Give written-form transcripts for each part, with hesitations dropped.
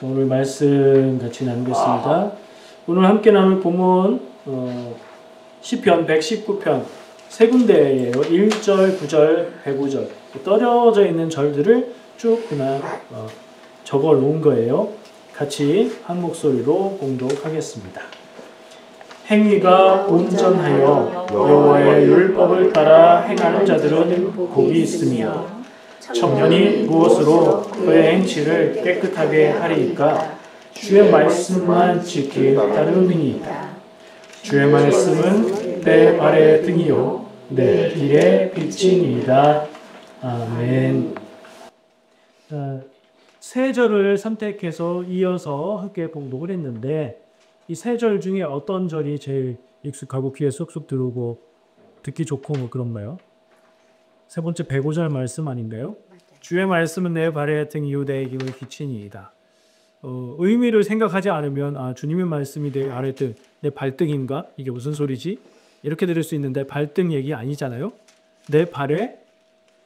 오늘 말씀 같이 나누겠습니다. 오늘 함께 나눌 본문 시편 119편 세 군데예요. 1절, 9절, 105절 떨어져 있는 절들을 쭉 그냥 적어 놓은 거예요. 같이 한 목소리로 봉독하겠습니다. 행위가 온전하여 여호와의 율법을 따라 행하는 자들은 복이 있으며 청년이 무엇으로 그의 행실을 깨끗하게 하리이까? 주의 말씀만 지키기 따름이니이다. 주의 말씀은 내 발의 등이요 내 길의 빛이니이다. 아멘. 세 절을 선택해서 이어서 함께 봉독을 했는데 이 세 절 중에 어떤 절이 제일 익숙하고 귀에 쏙쏙 들어오고 듣기 좋고 뭐 그런가요? 세 번째 105절 말씀 아닌가요? 주의 말씀은 내 발의 등이요 내 길의 빛이니이다. 의미를 생각하지 않으면 주님의 말씀이 내 아래등, 내 발등인가? 이게 무슨 소리지? 이렇게 들을 수 있는데 발등 얘기 아니잖아요. 내 발의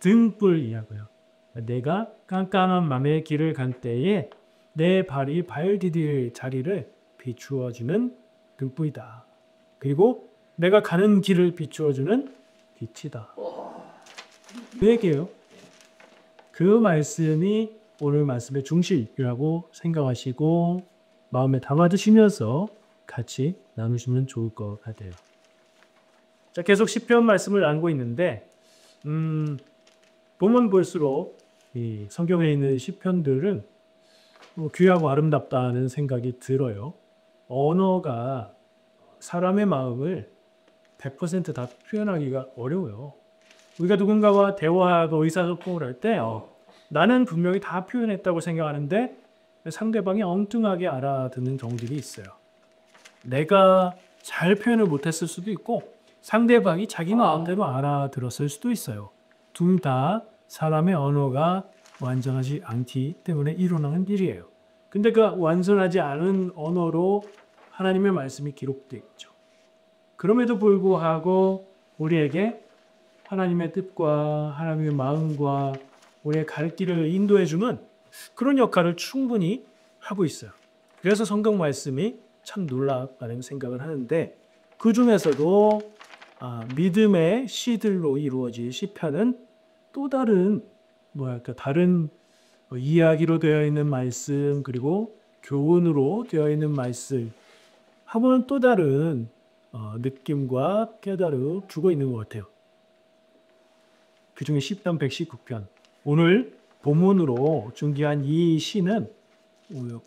등불이라고요. 내가 깜깜한 밤의 길을 갈 때에 내 발이 발 디딜 자리를 비추어주는 등불이다. 그리고 내가 가는 길을 비추어주는 빛이다. 그 얘기예요. 그 말씀이 오늘 말씀의 중심이라고 생각하시고 마음에 담아두시면서 같이 나누시면 좋을 것 같아요. 자, 계속 시편 말씀을 나누고 있는데 보면 볼수록 이 성경에 있는 시편들은 귀하고 아름답다는 생각이 들어요. 언어가 사람의 마음을 100% 다 표현하기가 어려워요. 우리가 누군가와 대화하고 의사소통을 할 때 나는 분명히 다 표현했다고 생각하는데 상대방이 엉뚱하게 알아듣는 경우들이 있어요. 내가 잘 표현을 못했을 수도 있고 상대방이 자기 마음대로 알아들었을 수도 있어요. 둘 다 사람의 언어가 완전하지 않기 때문에 일어나는 일이에요. 근데 그 완전하지 않은 언어로 하나님의 말씀이 기록되어 있죠. 그럼에도 불구하고 우리에게 하나님의 뜻과 하나님의 마음과 우리의 갈 길을 인도해주는 그런 역할을 충분히 하고 있어요. 그래서 성경 말씀이 참 놀랍다는 생각을 하는데 그 중에서도 믿음의 시들로 이루어진 시편은 또 다른 다른 이야기로 되어 있는 말씀 그리고 교훈으로 되어 있는 말씀 하고는 또 다른 느낌과 깨달음 주고 있는 것 같아요. 그 중에 시편 119편 오늘 본문으로 중개한 이 시는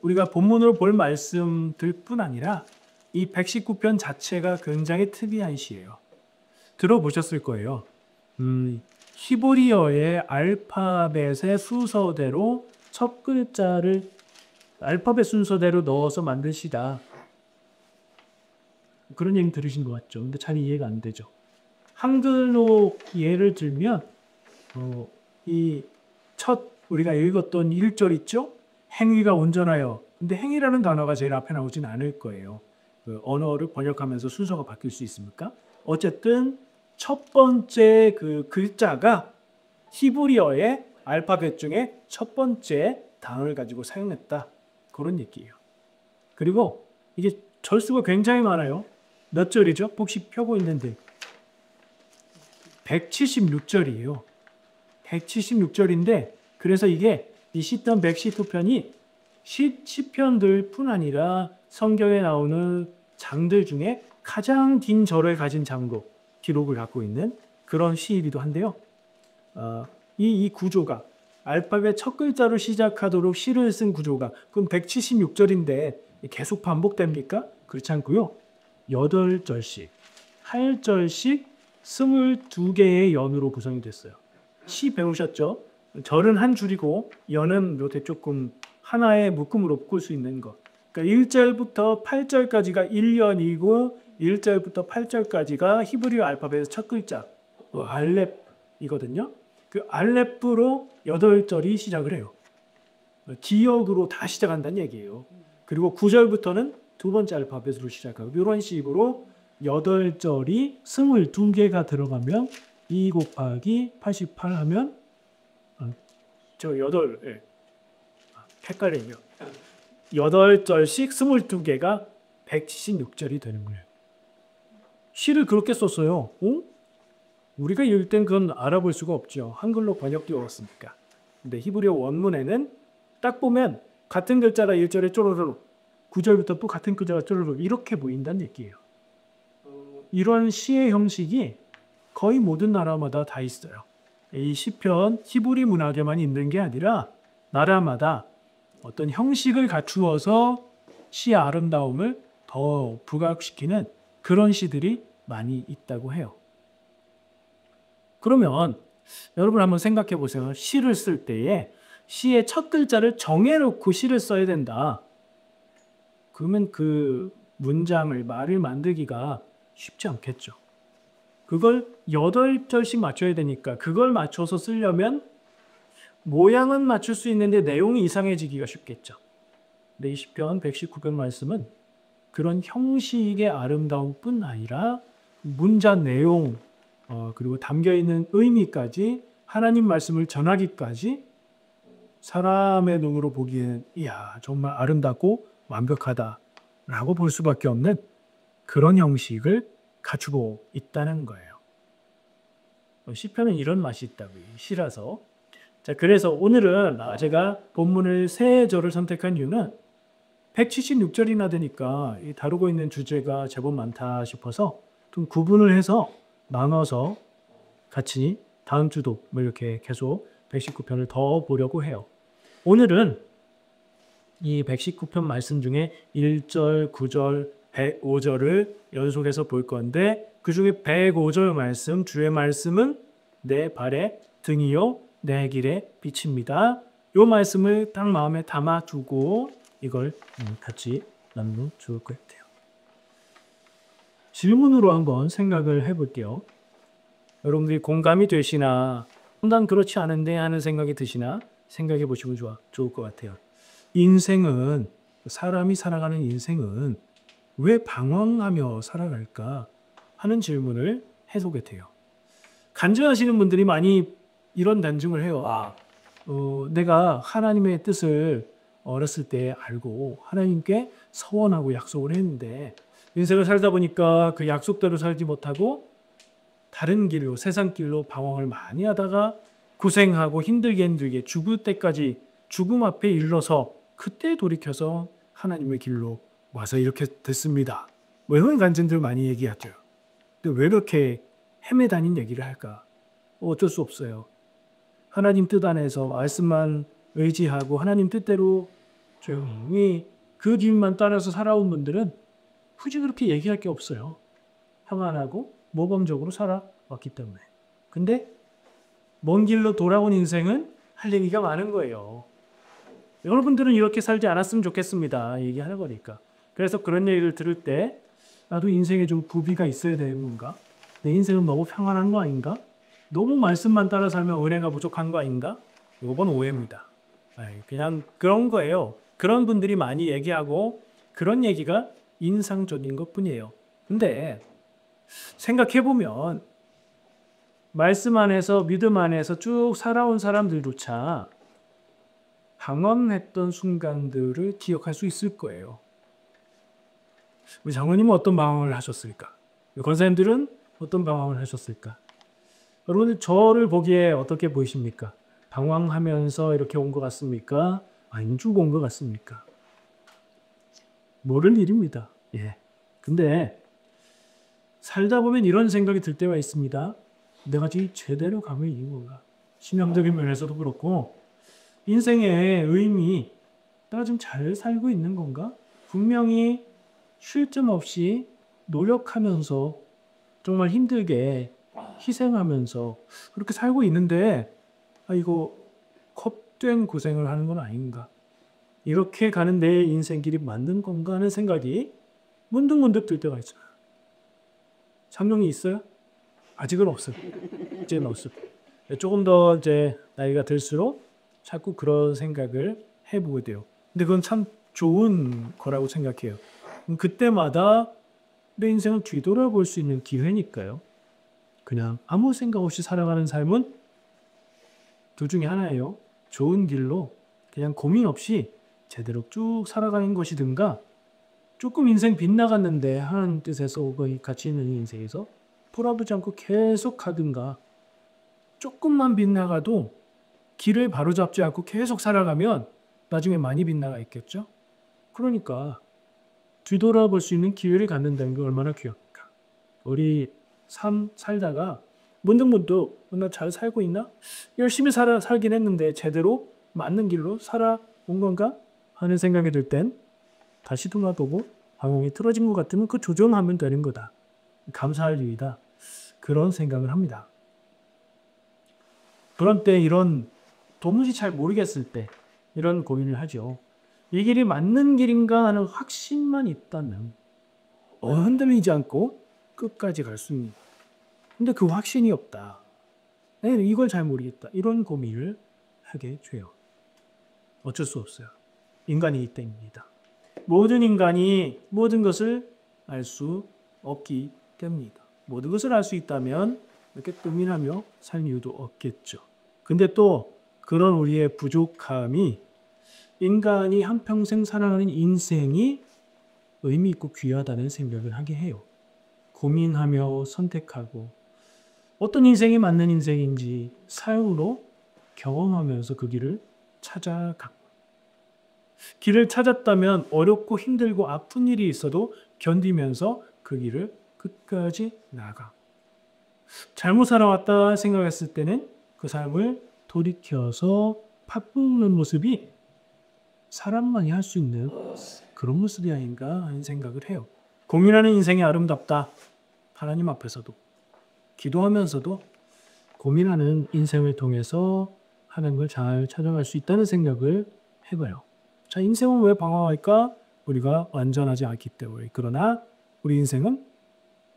우리가 본문으로 볼 말씀들뿐 아니라 이 119편 자체가 굉장히 특이한 시예요. 들어보셨을 거예요. 히브리어의 알파벳의 순서대로 첫 글자를 알파벳 순서대로 넣어서 만든 시다. 그런 얘기 들으신 것 같죠? 근데 잘 이해가 안 되죠. 한글로 예를 들면 이 첫 우리가 읽었던 1절 있죠? 행위가 온전하여. 근데 행위라는 단어가 제일 앞에 나오진 않을 거예요. 그 언어를 번역하면서 순서가 바뀔 수 있습니까? 어쨌든 첫 번째 그 글자가 히브리어의 알파벳 중에 첫 번째 단어를 가지고 사용했다. 그런 얘기예요. 그리고 이게 절수가 굉장히 많아요. 몇 절이죠? 혹시 펴고 있는데 176절이에요. 176절인데 그래서 이게 이 시편 119편이 시편들뿐 아니라 성경에 나오는 장들 중에 가장 긴 절을 가진 장고 기록을 갖고 있는 그런 시이기도 한데요. 이 구조가 알파벳 첫 글자로 시작하도록 시를 쓴 구조가 그럼 176절인데 계속 반복됩니까? 그렇지 않고요. 8절씩, 8절씩 22개의 연으로 구성이 됐어요. 시 배우셨죠? 절은 한 줄이고 연은 요때 조금 하나의 묶음으로 묶을 수 있는 것. 그러니까 1절부터 8절까지가 1연이고 1절부터 8절까지가 히브리어 알파벳의 첫 글자 알렙이거든요. 그 알렙으로 8절이 시작을 해요. 기역으로 다 시작한다는 얘기예요. 그리고 9절부터는 두 번째 알파벳으로 시작하고 이런 식으로 8절이 22개가 들어가면 2 곱하기 88 하면 저 8, 헷갈리네요. 8절씩 22개가 176절이 되는 거예요. 시를 그렇게 썼어요. 우리가 읽을 땐 그건 알아볼 수가 없죠. 한글로 번역되어 왔으니까. 근데 히브리어 원문에는 딱 보면 같은 글자가 1절에 쪼르륵, 9절부터 또 같은 글자가 쪼르륵 이렇게 보인다는 얘기예요. 이런 시의 형식이 거의 모든 나라마다 다 있어요. 이 시편 히브리 문학에만 있는 게 아니라 나라마다 어떤 형식을 갖추어서 시의 아름다움을 더 부각시키는 그런 시들이 많이 있다고 해요. 그러면 여러분 한번 생각해 보세요. 시를 쓸 때에 시의 첫 글자를 정해놓고 시를 써야 된다. 그러면 그 문장을, 말을 만들기가 쉽지 않겠죠. 그걸 8절씩 맞춰야 되니까 그걸 맞춰서 쓰려면 모양은 맞출 수 있는데 내용이 이상해지기가 쉽겠죠. 근데 이 시편 119편 말씀은 그런 형식의 아름다움뿐 아니라 문장 내용 그리고 담겨있는 의미까지 하나님 말씀을 전하기까지 사람의 눈으로 보기에는 이야 정말 아름답고 완벽하다라고 볼 수밖에 없는 그런 형식을 갖추고 있다는 거예요. 시편은 이런 맛이 있다고요. 시라서. 자, 그래서 오늘은 제가 본문을 3절을 선택한 이유는 176절이나 되니까 다루고 있는 주제가 제법 많다 싶어서 좀 구분을 해서 나눠서 같이 다음 주도 이렇게 계속 119편을 더 보려고 해요. 오늘은 이 119편 말씀 중에 1절, 9절, 105절을 연속해서 볼 건데 그 중에 105절 말씀, 주의 말씀은 내 발의 등이요 내 길의 빛입니다. 이 말씀을 딱 마음에 담아두고 이걸 같이 나누면 좋을 것 같아요. 질문으로 한번 생각을 해볼게요. 여러분들이 공감이 되시나 난 그렇지 않은데 하는 생각이 드시나 생각해 보시면 좋을 것 같아요. 인생은 사람이 살아가는 인생은 왜 방황하며 살아갈까 하는 질문을 해보게 돼요. 간증하시는 분들이 많이 이런 단증을 해요. 내가 하나님의 뜻을 어렸을 때 알고 하나님께 서원하고 약속을 했는데 인생을 살다 보니까 그 약속대로 살지 못하고 다른 길로 세상 길로 방황을 많이 하다가 고생하고 힘들게 죽을 때까지 죽음 앞에 이르러서 그때 돌이켜서 하나님의 길로 와서 이렇게 됐습니다. 이런 간증들 많이 얘기하죠. 근데 왜 이렇게 헤매다닌 얘기를 할까? 어쩔 수 없어요. 하나님 뜻 안에서 말씀만 의지하고 하나님 뜻대로 조용히 그 길만 따라서 살아온 분들은 굳이 그렇게 얘기할 게 없어요. 평안하고 모범적으로 살아왔기 때문에. 근데 먼 길로 돌아온 인생은 할 얘기가 많은 거예요. 여러분들은 이렇게 살지 않았으면 좋겠습니다. 얘기하는 거니까. 그래서 그런 얘기를 들을 때 나도 인생에 좀 부비가 있어야 되는 건가? 내 인생은 너무 평안한 거 아닌가? 너무 말씀만 따라 살면 은혜가 부족한 거 아닌가? 이건 오해입니다. 그냥 그런 거예요. 그런 분들이 많이 얘기하고 그런 얘기가 인상적인 것뿐이에요. 근데 생각해보면 말씀 안에서 믿음 안에서 쭉 살아온 사람들조차 방황했던 순간들을 기억할 수 있을 거예요. 우리 장로님은 어떤 방황을 하셨을까? 권사님들은 어떤 방황을 하셨을까? 여러분 저를 보기에 어떻게 보이십니까? 방황하면서 이렇게 온 것 같습니까? 안 주고 온 것 같습니까? 모를 일입니다. 근데 살다 보면 이런 생각이 들 때가 있습니다. 내가 지금 제대로 가고 있는 건가? 신앙적인 면에서도 그렇고 인생의 의미, 내가 지금 잘 살고 있는 건가? 분명히 쉴 틈 없이 노력하면서 정말 힘들게 희생하면서 그렇게 살고 있는데 이거 헛된 고생을 하는 건 아닌가? 이렇게 가는 내 인생길이 맞는 건가 하는 생각이 문득문득 들 때가 있어요. 장롱이 있어요? 아직은 없어요. 이제는 없어요. 조금 더 이제 나이가 들수록 자꾸 그런 생각을 해보게 돼요. 근데 그건 참 좋은 거라고 생각해요. 그때마다 내 인생을 뒤돌아볼 수 있는 기회니까요. 그냥 아무 생각 없이 살아가는 삶은 둘 중에 하나예요. 좋은 길로 그냥 고민 없이 제대로 쭉 살아가는 것이든가 조금 인생 빗나갔는데 하나님 뜻에서 거의 같이 있는 인생에서 돌아보지 않고 계속 가든가 조금만 빗나가도 길을 바로잡지 않고 계속 살아가면 나중에 많이 빗나가 있겠죠. 그러니까 뒤돌아볼 수 있는 기회를 갖는다는 게 얼마나 귀합니까. 우리 삶 살다가 문득문득 나 잘 살고 있나? 열심히 살긴 했는데 제대로 맞는 길로 살아온 건가? 하는 생각이 들 땐 다시 돌아보고 방향이 틀어진 것 같으면 그 조정하면 되는 거다. 감사할 일이다. 그런 생각을 합니다. 그런 때 이런 도무지 잘 모르겠을 때 이런 고민을 하죠. 이 길이 맞는 길인가 하는 확신만 있다면 흔들리지 않고 끝까지 갈 수 있는. 근데 그 확신이 없다. 이걸 잘 모르겠다. 이런 고민을 하게 돼요. 어쩔 수 없어요. 인간이기 때문입니다. 모든 인간이 모든 것을 알 수 없기 때문입니다. 모든 것을 알 수 있다면 이렇게 고민하며 살 이유도 없겠죠. 근데 또 그런 우리의 부족함이 인간이 한평생 살아가는 인생이 의미 있고 귀하다는 생각을 하게 해요. 고민하며 선택하고 어떤 인생이 맞는 인생인지 삶으로 경험하면서 그 길을 찾아가고 길을 찾았다면 어렵고 힘들고 아픈 일이 있어도 견디면서 그 길을 끝까지 나가. 잘못 살아왔다 생각했을 때는 그 삶을 돌이켜서 바꾸는 모습이 사람만이 할 수 있는 그런 모습이 아닌가 하는 생각을 해요. 고민하는 인생이 아름답다. 하나님 앞에서도 기도하면서도 고민하는 인생을 통해서 하나님을 잘 찾아갈 수 있다는 생각을 해봐요. 자, 인생은 왜 방황할까? 우리가 완전하지 않기 때문에. 그러나 우리 인생은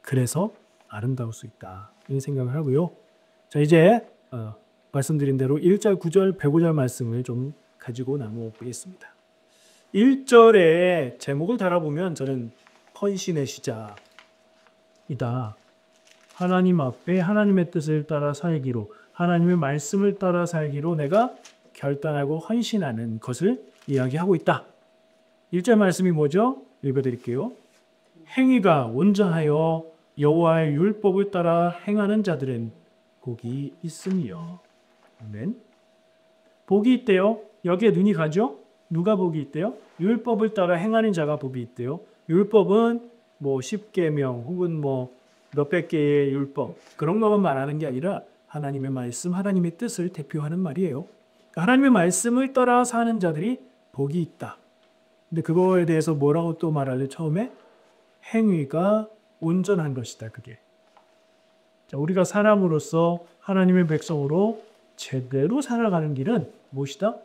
그래서 아름다울 수 있다. 이런 생각을 하고요. 자, 이제 말씀드린 대로 1절, 9절, 105절 말씀을 좀 가지고 나누어 보겠습니다. 1절에 제목을 달아보면 저는 헌신의 시작이다. 하나님 앞에 하나님의 뜻을 따라 살기로, 하나님의 말씀을 따라 살기로 내가 결단하고 헌신하는 것을 이야기하고 있다. 1절 말씀이 뭐죠? 읽어드릴게요. 행위가 온전하여 여호와의 율법을 따라 행하는 자들은 복이 있으며. 아멘. 복이 있대요. 여기에 눈이 가죠? 누가 복이 있대요? 율법을 따라 행하는 자가 복이 있대요. 율법은 뭐 10계명 혹은 뭐 몇백 개의 율법 그런 것만 말하는 게 아니라 하나님의 말씀, 하나님의 뜻을 대표하는 말이에요. 하나님의 말씀을 따라 사는 자들이 복이 있다. 근데 그거에 대해서 뭐라고 또 말할래? 처음에 행위가 온전한 것이다. 그게. 자, 우리가 사람으로서 하나님의 백성으로 제대로 살아가는 길은 무엇이다?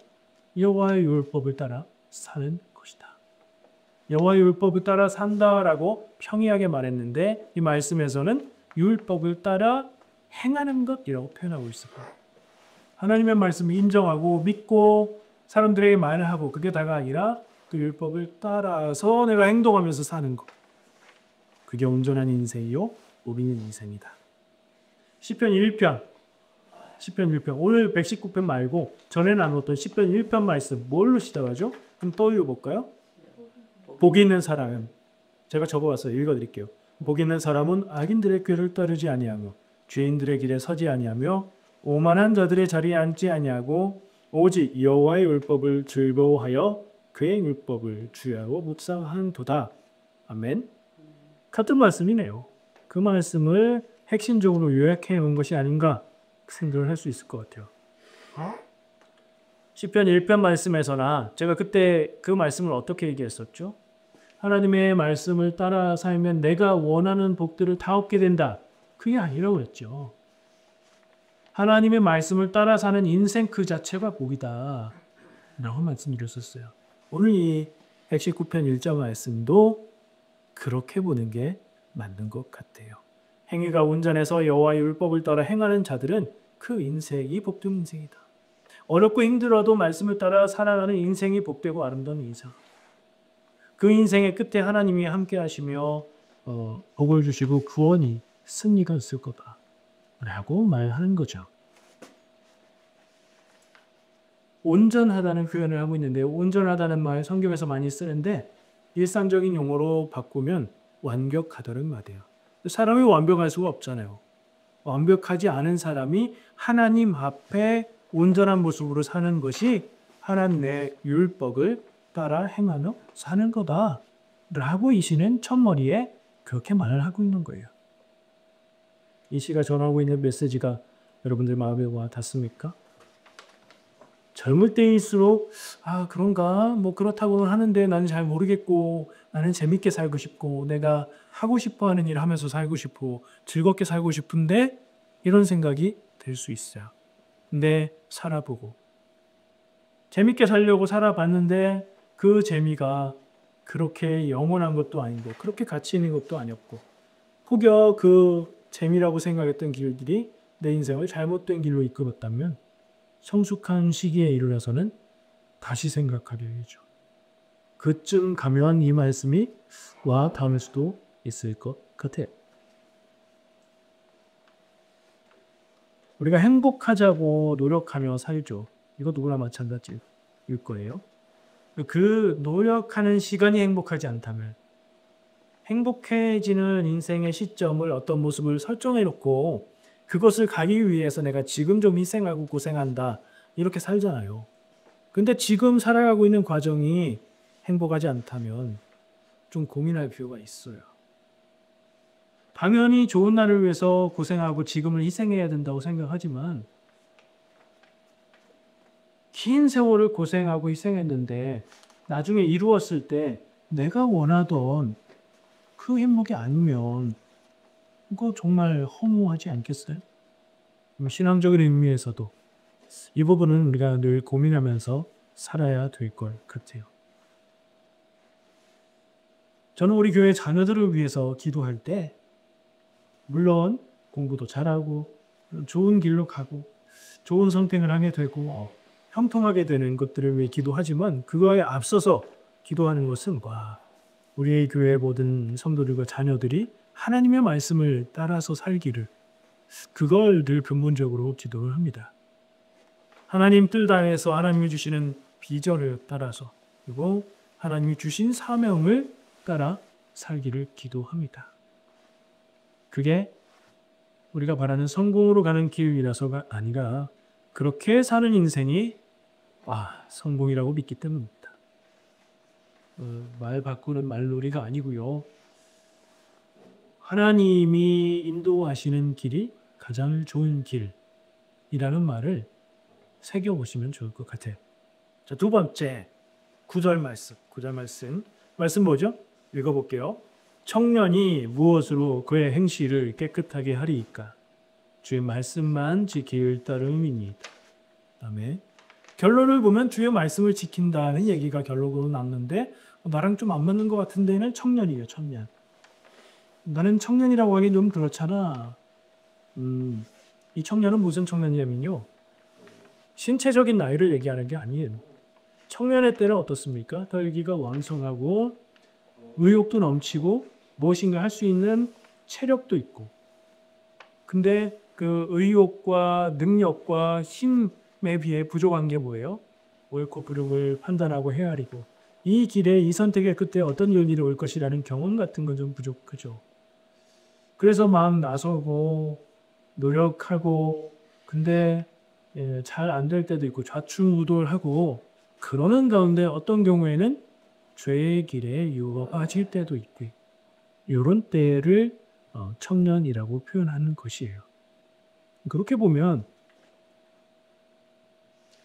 여호와의 율법을 따라 사는 것이다. 여호와의 율법을 따라 산다라고 평이하게 말했는데 이 말씀에서는 율법을 따라 행하는 것이라고 표현하고 있습니다. 하나님의 말씀을 인정하고 믿고 사람들에게 말하고 그게 다가 아니라 그 율법을 따라서 내가 행동하면서 사는 것. 그게 온전한 인생이요 우리는 인생이다. 시편 1편 오늘 119편 말고 전에 나눴던 시편 1편 말씀 뭘로 시작하죠? 그럼 떠올려 볼까요? 복이 있는 사람. 제가 적어왔어요. 읽어드릴게요. 복이 있는 사람은 악인들의 꾀를 따르지 아니하며 죄인들의 길에 서지 아니하며 오만한 자들의 자리에 앉지 아니하고 오직 여호와의 율법을 즐거워하여 그의 율법을 주야로 묵상한도다. 아멘. 같은 말씀이네요. 그 말씀을 핵심적으로 요약해 온 것이 아닌가 생각을 할 수 있을 것 같아요. 시편 1편 말씀에서나 제가 그때 그 말씀을 어떻게 얘기했었죠? 하나님의 말씀을 따라 살면 내가 원하는 복들을 다 얻게 된다. 그게 아니라고 그랬죠. 하나님의 말씀을 따라 사는 인생 그 자체가 복이다. 라고 말씀드렸었어요. 오늘 이 119편 1절 말씀도 그렇게 보는 게 맞는 것 같아요. 행위가 온전해서 여호와의 율법을 따라 행하는 자들은 그 인생이 복된 인생이다. 어렵고 힘들어도 말씀을 따라 살아가는 인생이 복되고 아름다운 인생. 그 인생의 끝에 하나님이 함께 하시며 복을 주시고 구원이 승리가 있을 거다. 라고 말하는 거죠. 온전하다는 표현을 하고 있는데요. 온전하다는 말 성경에서 많이 쓰는데 일상적인 용어로 바꾸면 완벽하다는 말이에요. 사람이 완벽할 수가 없잖아요. 완벽하지 않은 사람이 하나님 앞에 온전한 모습으로 사는 것이 하나님의 율법을 따라 행하며 사는 거다 라고 이 시는 첫머리에 그렇게 말을 하고 있는 거예요. 이 시가 전하고 있는 메시지가 여러분들 마음에 와 닿습니까? 젊을 때일수록 그런가? 뭐 그렇다고는 하는데 나는 잘 모르겠고 나는 재밌게 살고 싶고 내가 하고 싶어하는 일 하면서 살고 싶고 즐겁게 살고 싶은데 이런 생각이 들 수 있어요. 근데 살아보고 재밌게 살려고 살아봤는데 그 재미가 그렇게 영원한 것도 아니고 그렇게 가치 있는 것도 아니었고 혹여 그 재미라고 생각했던 길들이 내 인생을 잘못된 길로 이끌었다면 성숙한 시기에 이르러서는 다시 생각하게 해줘. 그쯤 가면 이 말씀이 와 닿을 수도 있을 것 같아요. 우리가 행복하자고 노력하며 살죠. 이거 누구나 마찬가지일 거예요. 그 노력하는 시간이 행복하지 않다면 행복해지는 인생의 시점을 어떤 모습을 설정해 놓고 그것을 가기 위해서 내가 지금 좀 희생하고 고생한다 이렇게 살잖아요. 근데 지금 살아가고 있는 과정이 행복하지 않다면 좀 고민할 필요가 있어요. 당연히 좋은 날을 위해서 고생하고 지금을 희생해야 된다고 생각하지만 긴 세월을 고생하고 희생했는데 나중에 이루었을 때 내가 원하던 그 행복이 아니면 그거 정말 허무하지 않겠어요? 신앙적인 의미에서도 이 부분은 우리가 늘 고민하면서 살아야 될 것 같아요. 저는 우리 교회 자녀들을 위해서 기도할 때 물론 공부도 잘하고 좋은 길로 가고 좋은 선택을 하게 되고 형통하게 되는 것들을 위해 기도하지만 그거에 앞서서 기도하는 것은 우리의 교회 모든 성도들과 자녀들이 하나님의 말씀을 따라서 살기를 그걸 늘 근본적으로 기도를 합니다. 하나님 뜻 안에서 하나님이 주시는 비전을 따라서 그리고 하나님이 주신 사명을 따라 살기를 기도합니다. 그게 우리가 바라는 성공으로 가는 길이라서가 아니라 그렇게 사는 인생이 성공이라고 믿기 때문입니다. 말 바꾸는 말놀이가 아니고요. 하나님이 인도하시는 길이 가장 좋은 길이라는 말을 새겨보시면 좋을 것 같아요. 자, 두 번째 9절 말씀 뭐죠? 읽어볼게요. 청년이 무엇으로 그의 행실을 깨끗하게 하리이까? 주의 말씀만 지킬 따름이니이다. 그다음에 결론을 보면 주의 말씀을 지킨다는 얘기가 결론으로 남는데 나랑 좀 안 맞는 것 같은데는 청년이에요. 청년. 나는 청년이라고 하기 좀 그렇잖아. 이 청년은 무슨 청년이냐면요. 신체적인 나이를 얘기하는 게 아니에요. 청년의 때는 어떻습니까? 혈기가 왕성하고 의욕도 넘치고 무엇인가 할 수 있는 체력도 있고 근데 그 의욕과 능력과 힘에 비해 부족한 게 뭐예요? 옳고 그름을 판단하고 헤아리고 이 길에 이 선택의 끝에 어떤 일이 올 것이라는 경험 같은 건 좀 부족하죠. 그래서 막 나서고 노력하고 근데 잘 안 될 때도 있고 좌충우돌하고 그러는 가운데 어떤 경우에는 죄의 길에 유혹에 빠질 때도 있고 이런 때를 청년이라고 표현하는 것이에요. 그렇게 보면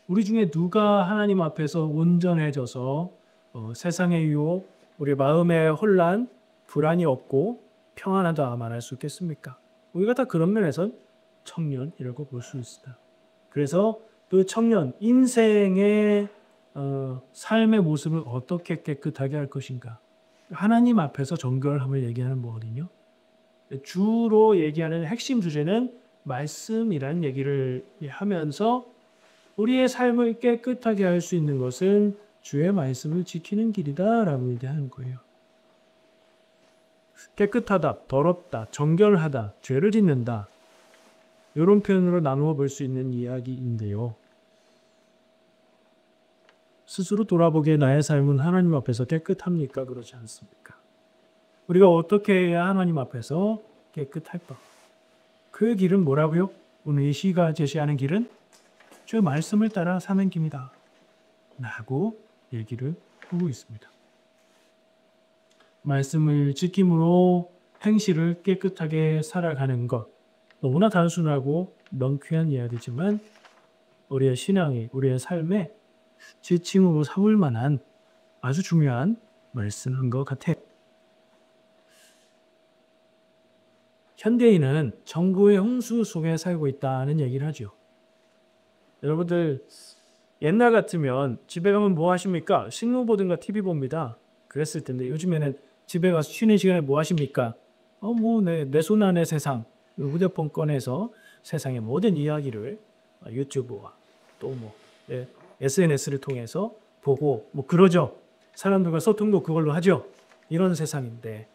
우리 중에 누가 하나님 앞에서 온전해져서 세상의 유혹, 우리 마음의 혼란, 불안이 없고 평안하다 말할 수 있겠습니까? 우리가 다 그런 면에서 청년이라고 볼 수 있다. 그래서 그 청년, 인생의 삶의 모습을 어떻게 깨끗하게 할 것인가? 하나님 앞에서 정결함을 얘기하는 뭐거든요. 주로 얘기하는 핵심 주제는 말씀이라는 얘기를 하면서 우리의 삶을 깨끗하게 할 수 있는 것은 주의 말씀을 지키는 길이다라고 얘기하는 거예요. 깨끗하다, 더럽다, 정결하다, 죄를 짓는다. 이런 표현으로 나누어 볼 수 있는 이야기인데요. 스스로 돌아보기에 나의 삶은 하나님 앞에서 깨끗합니까? 그렇지 않습니까? 우리가 어떻게 해야 하나님 앞에서 깨끗할까? 그 길은 뭐라고요? 오늘 이 시가 제시하는 길은 주 말씀을 따라 사는 길이다 라고 얘기를 하고 있습니다. 말씀을 지킴으로 행실을 깨끗하게 살아가는 것, 너무나 단순하고 명쾌한 이야기지만 우리의 신앙이, 우리의 삶에 지침으로 삼을 만한 아주 중요한 말씀인 것 같아요. 현대인은 정보의 홍수 속에 살고 있다는 얘기를 하죠. 여러분들 옛날 같으면 집에 가면 뭐 하십니까? 신문 보든가 TV 봅니다. 그랬을 텐데 요즘에는 집에 가서 쉬는 시간에 뭐 하십니까? 내 손 안의 세상, 휴대폰 꺼내서 세상의 모든 이야기를 유튜브와 또 SNS를 통해서 보고 그러죠. 사람들과 소통도 그걸로 하죠. 이런 세상인데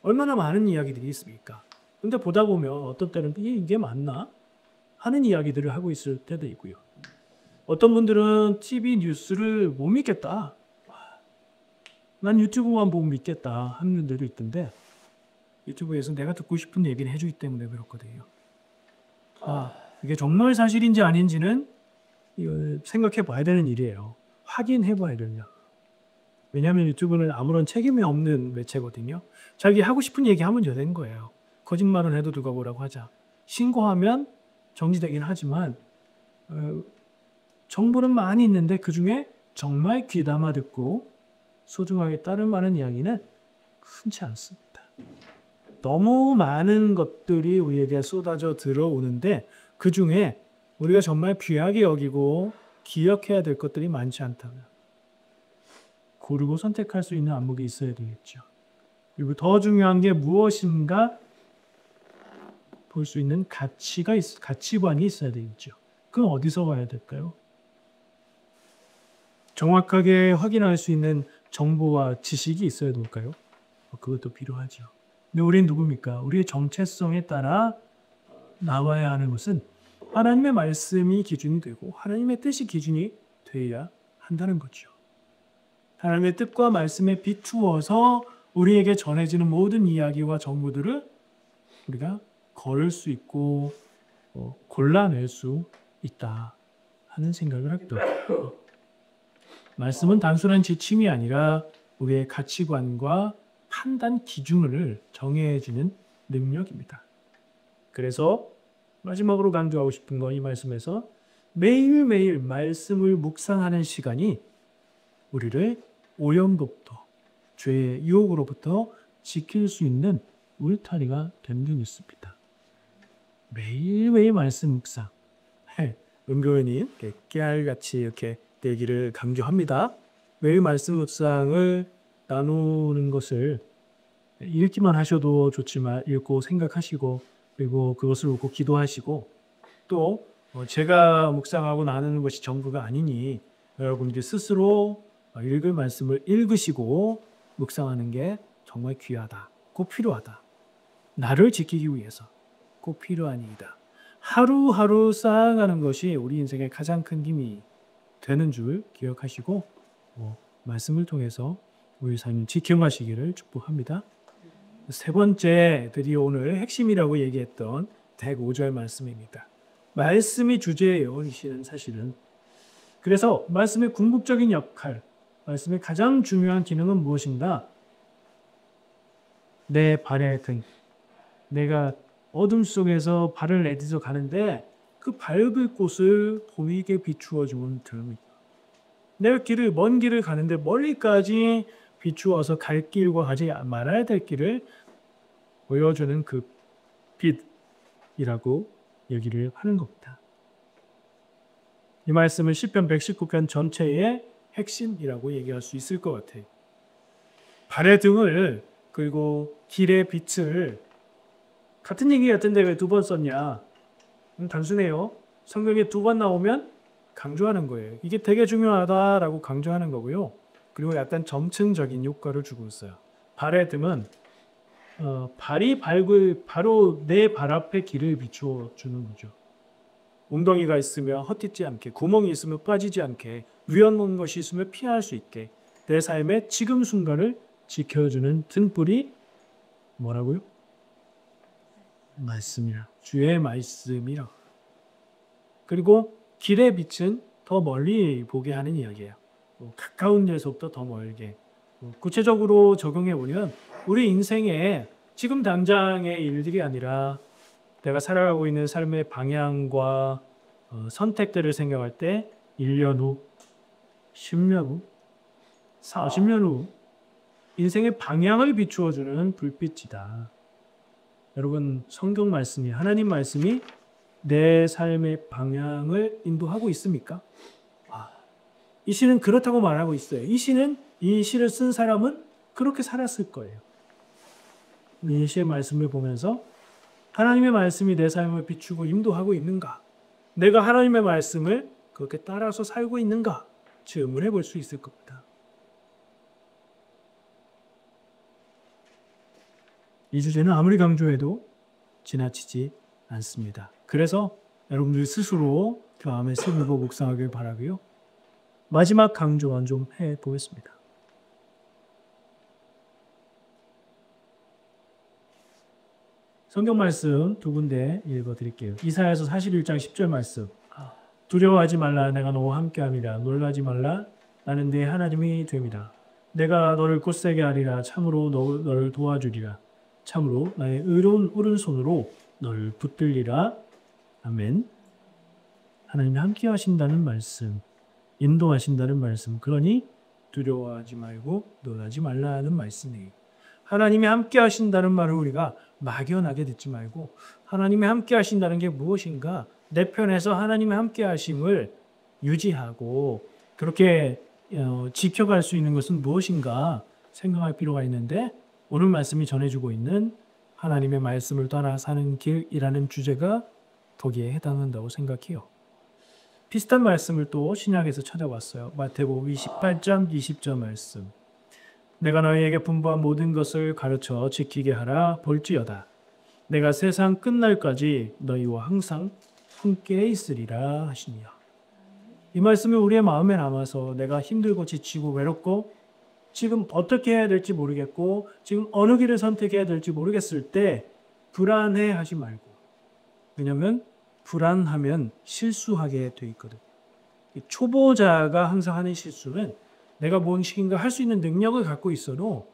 얼마나 많은 이야기들이 있습니까? 근데 보다 보면 어떤 때는 이게 맞나? 하는 이야기들을 하고 있을 때도 있고요. 어떤 분들은 TV 뉴스를 못 믿겠다. 난 유튜브만 보고 믿겠다 하는 분들도 있던데 유튜브에서 내가 듣고 싶은 얘기를 해주기 때문에 그렇거든요. 이게 정말 사실인지 아닌지는 생각해 봐야 되는 일이에요. 확인해 봐야 되냐. 왜냐하면 유튜브는 아무런 책임이 없는 매체거든요. 자기 하고 싶은 얘기 하면 되는 거예요. 거짓말은 해도 누가 뭐라고 하자. 신고하면 정지되긴 하지만 정보는 많이 있는데 그중에 정말 귀담아 듣고 소중하게 따를 만한 이야기는 흔치 않습니다. 너무 많은 것들이 우리에게 쏟아져 들어오는데 그중에 우리가 정말 귀하게 여기고 기억해야 될 것들이 많지 않다면 고르고 선택할 수 있는 안목이 있어야 되겠죠. 그리고 더 중요한 게 무엇인가 볼 수 있는 가치관이 있어야 되겠죠. 그건 어디서 와야 될까요? 정확하게 확인할 수 있는 정보와 지식이 있어야 될까요? 그것도 필요하죠. 근데 우리는 누굽니까? 우리의 정체성에 따라 나와야 하는 것은 하나님의 말씀이 기준이 되고 하나님의 뜻이 기준이 되어야 한다는 거죠. 하나님의 뜻과 말씀에 비추어서 우리에게 전해지는 모든 이야기와 정보들을 우리가 걸을 수 있고 골라낼 수 있다 하는 생각을 하게 됩니다. 말씀은 단순한 지침이 아니라 우리의 가치관과 판단 기준을 정해주는 능력입니다. 그래서 마지막으로 강조하고 싶은 건 이 말씀에서 매일매일 말씀을 묵상하는 시간이 우리를 오염로부터 죄의 유혹으로부터 지킬 수 있는 울타리가 된 적이 있습니다. 매일매일 말씀 묵상. 은교원이 깨알같이 이렇게 얘기를 강조합니다. 매일 말씀 묵상을 나누는 것을 읽기만 하셔도 좋지만 읽고 생각하시고 그리고 그것을 읽고 기도하시고 또 제가 묵상하고 나누는 것이 전부가 아니니 여러분들 스스로 읽을 말씀을 읽으시고 묵상하는 게 정말 귀하다. 꼭 필요하다. 나를 지키기 위해서 꼭 필요한 일이다. 하루하루 쌓아가는 것이 우리 인생의 가장 큰 힘이 되는 줄 기억하시고 말씀을 통해서 우리 삶을 지켜가시기를 축복합니다. 세 번째 드디어 오늘 핵심이라고 얘기했던 105절 말씀입니다. 말씀이 주제예요. 이 시는 사실은. 그래서 말씀의 궁극적인 역할, 말씀의 가장 중요한 기능은 무엇인가? 내 발의 등. 내가 어둠 속에서 발을 내딛어 가는데 그 밟을 곳을 보이게 비추어 주는 등입니다. 내가 먼 길을 가는데 멀리까지 비추어서 갈 길과 가지 말아야 될 길을 보여주는 그 빛이라고 얘기를 하는 겁니다. 이 말씀은 시편 119편 전체의 핵심이라고 얘기할 수 있을 것 같아요. 발의 등을 그리고 길의 빛을 같은 얘기 같은데 왜 두 번 썼냐? 단순해요. 성경에 두 번 나오면 강조하는 거예요. 이게 되게 중요하다라고 강조하는 거고요. 그리고 약간 점층적인 효과를 주고 있어요. 발의 등은 발이 밟을 바로 내 발 앞에 길을 비추어 주는 거죠. 웅덩이가 있으면 헛디지 않게, 구멍이 있으면 빠지지 않게, 위험한 것이 있으면 피할 수 있게 내 삶의 지금 순간을 지켜주는 등불이 뭐라고요? 말씀이라. 주의 말씀이라. 그리고 길의 빛은 더 멀리 보게 하는 이야기예요. 가까운 데서부터 더 멀게. 구체적으로 적용해 보면 우리 인생에 지금 당장의 일들이 아니라 내가 살아가고 있는 삶의 방향과 선택들을 생각할 때 1년 후, 10년 후, 40년 후 인생의 방향을 비추어주는 불빛이다. 여러분, 성경 말씀이, 하나님 말씀이 내 삶의 방향을 인도하고 있습니까? 이 시는 그렇다고 말하고 있어요. 이 시를 쓴 사람은 그렇게 살았을 거예요. 이 시의 말씀을 보면서 하나님의 말씀이 내 삶을 비추고 인도하고 있는가? 내가 하나님의 말씀을 그렇게 따라서 살고 있는가? 질문해 볼 수 있을 겁니다. 이 주제는 아무리 강조해도 지나치지 않습니다. 그래서 여러분들 스스로 그 마음에 새기고 묵상하길 바라고요. 마지막 강조만 좀 해보겠습니다. 성경 말씀 두 군데 읽어드릴게요. 이사야서 41장 10절 말씀. 두려워하지 말라, 내가 너와 함께함이라. 놀라지 말라, 나는 네 하나님이 됨이라. 내가 너를 굳세게 하리라. 참으로 너를 도와주리라. 참으로 나의 의로운 오른손으로 너를 붙들리라. 아멘. 하나님이 함께 하신다는 말씀, 인도하신다는 말씀. 그러니 두려워하지 말고 놀라지 말라는 말씀이에요. 하나님이 함께 하신다는 말을 우리가 막연하게 듣지 말고 하나님이 함께 하신다는 게 무엇인가? 내 편에서 하나님의 함께 하심을 유지하고 그렇게 지켜갈 수 있는 것은 무엇인가 생각할 필요가 있는데, 오늘 말씀이 전해주고 있는 하나님의 말씀을 따라 사는 길이라는 주제가 거기에 해당한다고 생각해요. 비슷한 말씀을 또 신약에서 찾아봤어요. 마태복음 28장 20절 말씀. 내가 너희에게 분부한 모든 것을 가르쳐 지키게 하라. 볼지어다 내가 세상 끝날까지 너희와 항상 함께 있으리라 하시니라. 이 말씀이 우리의 마음에 남아서 내가 힘들고 지치고 외롭고 지금 어떻게 해야 될지 모르겠고 지금 어느 길을 선택해야 될지 모르겠을 때 불안해하지 말고, 왜냐하면 불안하면 실수하게 돼 있거든. 초보자가 항상 하는 실수는 내가 무엇인가 할 수 있는 능력을 갖고 있어도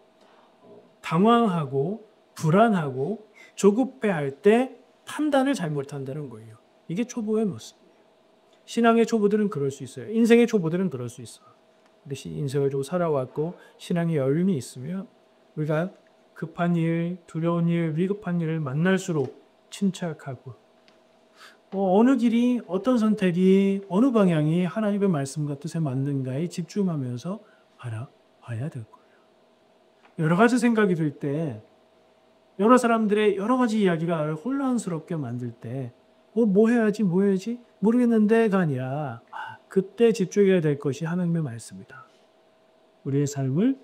당황하고 불안하고 조급해할 때 판단을 잘못한다는 거예요. 이게 초보의 모습이에요. 신앙의 초보들은 그럴 수 있어요. 인생의 초보들은 그럴 수 있어요. 근데 인생을 좀 살아왔고 신앙의 여름이 있으면 우리가 급한 일, 두려운 일, 위급한 일을 만날수록 침착하고 어느 길이, 어떤 선택이, 어느 방향이 하나님의 말씀과 뜻에 맞는가에 집중하면서 알아봐야 될 거예요. 여러 가지 생각이 들 때, 여러 사람들의 여러 가지 이야기가 나를 혼란스럽게 만들 때 뭐 해야지 모르겠는데가 아니라 그때 집중해야 될 것이 하나님의 말씀이다. 우리의 삶을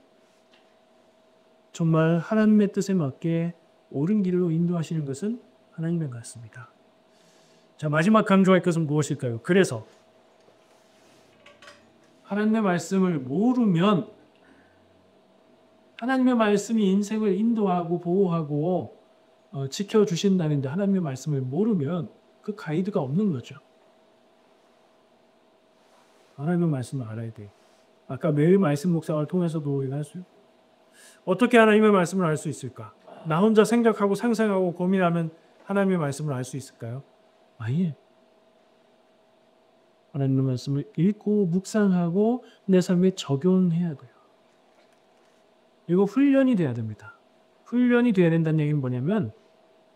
정말 하나님의 뜻에 맞게 옳은 길로 인도하시는 것은 하나님의 말씀이다. 자, 마지막 강조할 것은 무엇일까요? 그래서 하나님의 말씀을 모르면, 하나님의 말씀이 인생을 인도하고 보호하고 지켜주신다는데 하나님의 말씀을 모르면 그 가이드가 없는 거죠. 하나님의 말씀을 알아야 돼요. 아까 매일 말씀 묵상을 통해서도 우리가 어떻게 하나님의 말씀을 알 수 있을까? 나 혼자 생각하고 상상하고 고민하면 하나님의 말씀을 알 수 있을까요? 아예. 하나님의 말씀을 읽고 묵상하고 내 삶에 적용해야 돼요. 이거 훈련이 돼야 됩니다. 훈련이 돼야 된다는 얘기는 뭐냐면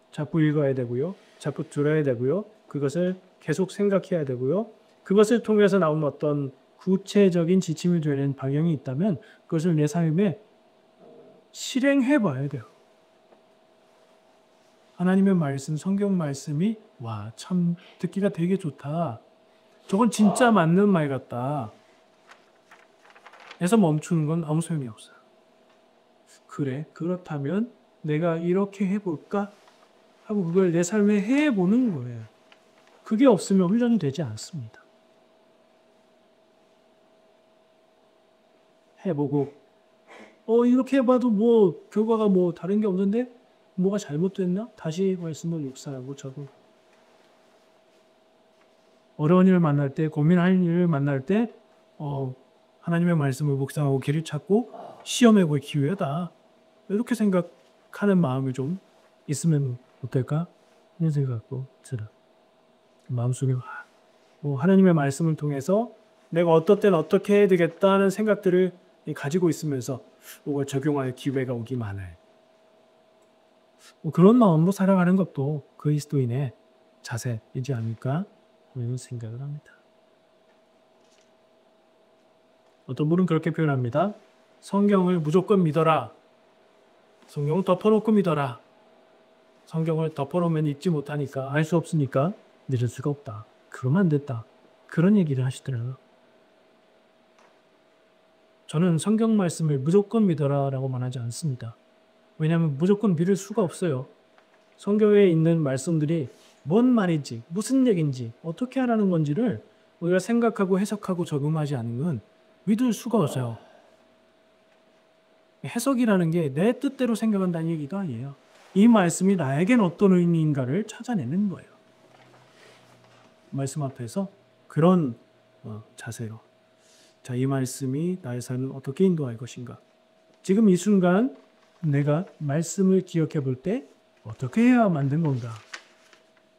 자꾸 읽어야 되고요. 자꾸 들어야 되고요. 그것을 계속 생각해야 되고요. 그것을 통해서 나오는 어떤 구체적인 지침이 되는 방향이 있다면 그것을 내 삶에 실행해 봐야 돼요. 하나님의 말씀, 성경 말씀이 참 듣기가 되게 좋다. 저건 진짜 맞는 말 같다. 해서 멈추는 건 아무 소용이 없어요. 그래, 그렇다면 내가 이렇게 해볼까? 하고 그걸 내 삶에 해보는 거예요. 그게 없으면 훈련이 되지 않습니다. 해보고 이렇게 해봐도 뭐 결과가 뭐 다른 게 없는데 뭐가 잘못됐나? 다시 말씀을 묵상하고 저도 어려운 일을 만날 때, 고민할 일을 만날 때 하나님의 말씀을 묵상하고 길을 찾고 시험해볼 기회다. 이렇게 생각하는 마음이 좀 있으면 어떨까? 이런 생각도 들어. 마음속에 하나님의 말씀을 통해서 내가 어떨 땐 어떻게 해야 되겠다는 생각들을 가지고 있으면서 그걸 적용할 기회가 오기만을. 그런 마음으로 살아가는 것도 그리스도인의 자세이지 않을까? 이런 생각을 합니다. 어떤 분은 그렇게 표현합니다. 성경을 무조건 믿어라. 성경을 덮어놓고 믿어라. 성경을 덮어놓으면 읽지 못하니까 알 수 없으니까 믿을 수가 없다. 그러면 안 됐다. 그런 얘기를 하시더라고요. 저는 성경 말씀을 무조건 믿어라 라고 말하지 않습니다. 왜냐하면 무조건 믿을 수가 없어요. 성경에 있는 말씀들이 뭔 말인지, 무슨 얘기인지, 어떻게 하라는 건지를 우리가 생각하고 해석하고 적용하지 않으면 믿을 수가 없어요. 해석이라는 게 내 뜻대로 생각한다는 얘기가 아니에요. 이 말씀이 나에겐 어떤 의미인가를 찾아내는 거예요. 말씀 앞에서 그런 자세로. 자, 이 말씀이 나의 삶을 어떻게 인도할 것인가? 지금 이 순간 내가 말씀을 기억해 볼 때 어떻게 해야 만든 건가?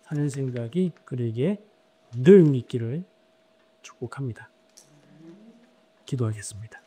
하는 생각이 그에게 늘 있기를 축복합니다. 기도하겠습니다.